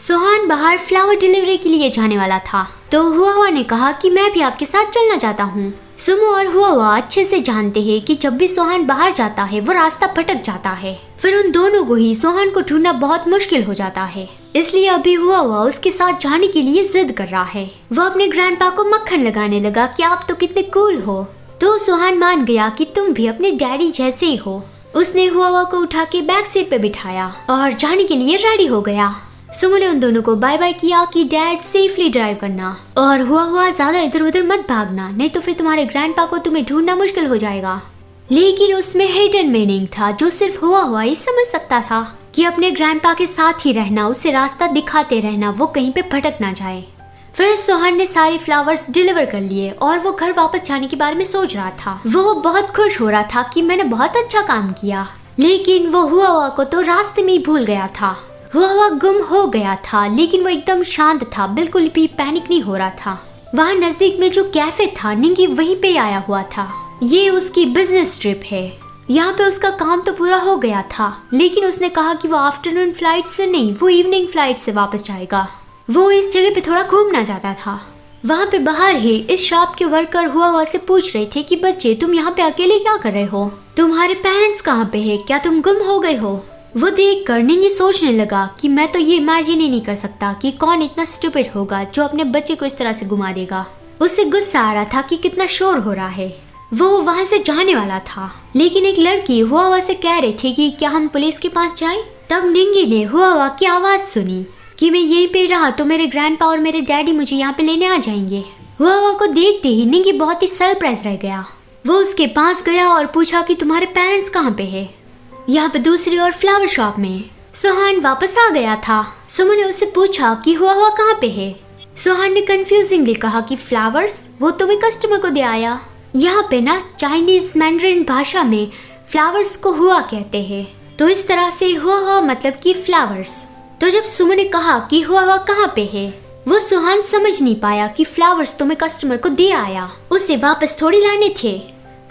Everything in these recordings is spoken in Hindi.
सोहान बाहर फ्लावर डिलीवरी के लिए जाने वाला था तो हुआ ने कहा कि मैं भी आपके साथ चलना चाहता हूँ। सुमो और हुआ अच्छे से जानते हैं कि जब भी सोहान बाहर जाता है वो रास्ता भटक जाता है, फिर उन दोनों को ही सोहान को ढूंढना बहुत मुश्किल हो जाता है। इसलिए अभी हुआ उसके साथ जाने के लिए जिद कर रहा है। वो अपने ग्रैंडपा को मक्खन लगाने लगा कि आप तो कितने कूल हो। तो सोहान मान गया कि तुम भी अपने डैडी जैसे ही हो। उसने हुआ को उठा के बैक सीट पे बिठाया और जाने के लिए रेडी हो गया। सुमो ने उन दोनों को बाय बाय किया कि डैड सेफली ड्राइव करना और हुआ ज्यादा इधर उधर मत भागना, नहीं तो फिर तुम्हारे ग्रैंडपा को तुम्हें ढूंढना मुश्किल हो जाएगा। लेकिन उसमें हिडन मीनिंग था जो सिर्फ हुआ ही समझ सकता था कि अपने ग्रैंडपा के साथ ही रहना, उसे रास्ता दिखाते रहना, वो कहीं पे भटक ना जाए। फिर सोहान ने सारे फ्लावर्स डिलीवर कर लिए और वो घर वापस जाने के बारे में सोच रहा था। वो बहुत खुश हो रहा था कि मैंने बहुत अच्छा काम किया। लेकिन वो हुआ को तो रास्ते में ही भूल गया था। हुआ गुम हो गया था, लेकिन वो एकदम शांत था, बिल्कुल भी पैनिक नहीं हो रहा था। वहाँ नजदीक में जो कैफे था, निंगी वहीं पे आया हुआ था। ये उसकी बिजनेस ट्रिप है। यहाँ पे उसका काम तो पूरा हो गया था, लेकिन उसने कहा कि वो आफ्टरनून फ्लाइट से नहीं, वो इवनिंग फ्लाइट से वापस जाएगा। वो इस जगह पे थोड़ा घूमना चाहता था। वहाँ पे बाहर ही इस शॉप के वर्कर हुआ से पूछ रहे थे कि बच्चे तुम यहाँ पे अकेले क्या कर रहे हो, तुम्हारे पेरेंट्स कहाँ पे है, क्या तुम गुम हो गए हो। वो देख कर निंगी सोचने लगा कि मैं तो ये इमेजिन ही नहीं कर सकता कि कौन इतना स्टूपिड होगा जो अपने बच्चे को इस तरह से घुमा देगा। उससे गुस्सा आ रहा था कि कितना शोर हो रहा है। वो वहाँ से जाने वाला था, लेकिन एक लड़की हुआ से कह रही थी कि क्या हम पुलिस के पास जाएं। तब निंगी ने हुआ की आवाज सुनी कि मैं यहीं पे रहा तो मेरे ग्रैंडपा और मेरे डैडी मुझे यहाँ पे लेने आ जाएंगे। हुआ को देखते ही निंगी बहुत ही सरप्राइज रह गया। वो उसके पास गया और पूछा कि तुम्हारे पेरेंट्स कहाँ पे है। यहाँ पे दूसरी ओर फ्लावर शॉप में सोहान वापस आ गया था। सुमो ने उससे पूछा कि हुआ कहाँ पे है। सोहान ने कंफ्यूजिंगली कहा कि फ्लावर्स, वो तुम्हें कस्टमर को दे आया। यहाँ पे ना चाइनीज मैंड्रिन भाषा में फ्लावर्स को हुआ कहते हैं, तो इस तरह से हुआ मतलब कि फ्लावर्स। तो जब सुमो ने कहा कि हुआ कहाँ पे है, वो सोहान समझ नहीं पाया कि फ्लावर्स तुम्हें कस्टमर को दे आया, उसे वापस थोड़ी लाने थे।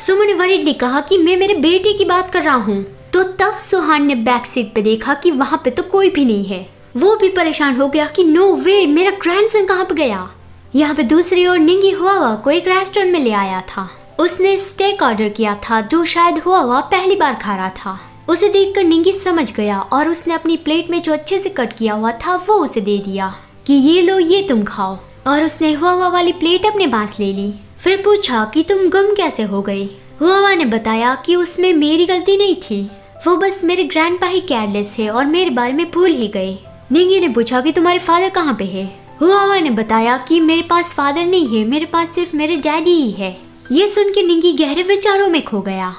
सुमो ने वरीडली कहा कि मैं मेरे बेटे की बात कर रहा हूँ। तो तब सोहान ने बैक सीट पे देखा कि वहाँ पे तो कोई भी नहीं है। वो भी परेशान हो गया कि नो वे, मेरा ग्रैंडसन कहाँ पे गया। यहाँ पे दूसरी ओर निंगी हुआ को एक रेस्टोरेंट में ले आया था। उसने स्टेक ऑर्डर किया था जो शायद हुआ पहली बार खा रहा था। उसे देखकर निंगी समझ गया और उसने अपनी प्लेट में जो अच्छे से कट किया हुआ था वो उसे दे दिया कि ये लो, ये तुम खाओ। और उसने हुआ वाली प्लेट अपने पास ले ली। फिर पूछा कि तुम गुम कैसे हो गई। हुआ ने बताया कि उसमें मेरी गलती नहीं थी, वो बस मेरे ग्रैंडपा ही केयरलेस है और मेरे बारे में भूल ही गए। निंगी ने पूछा कि तुम्हारे फादर कहाँ पे है। हुआ ने बताया कि मेरे पास फादर नहीं है, मेरे पास सिर्फ मेरे डैडी ही है। ये सुन के निंगी गहरे विचारों में खो गया।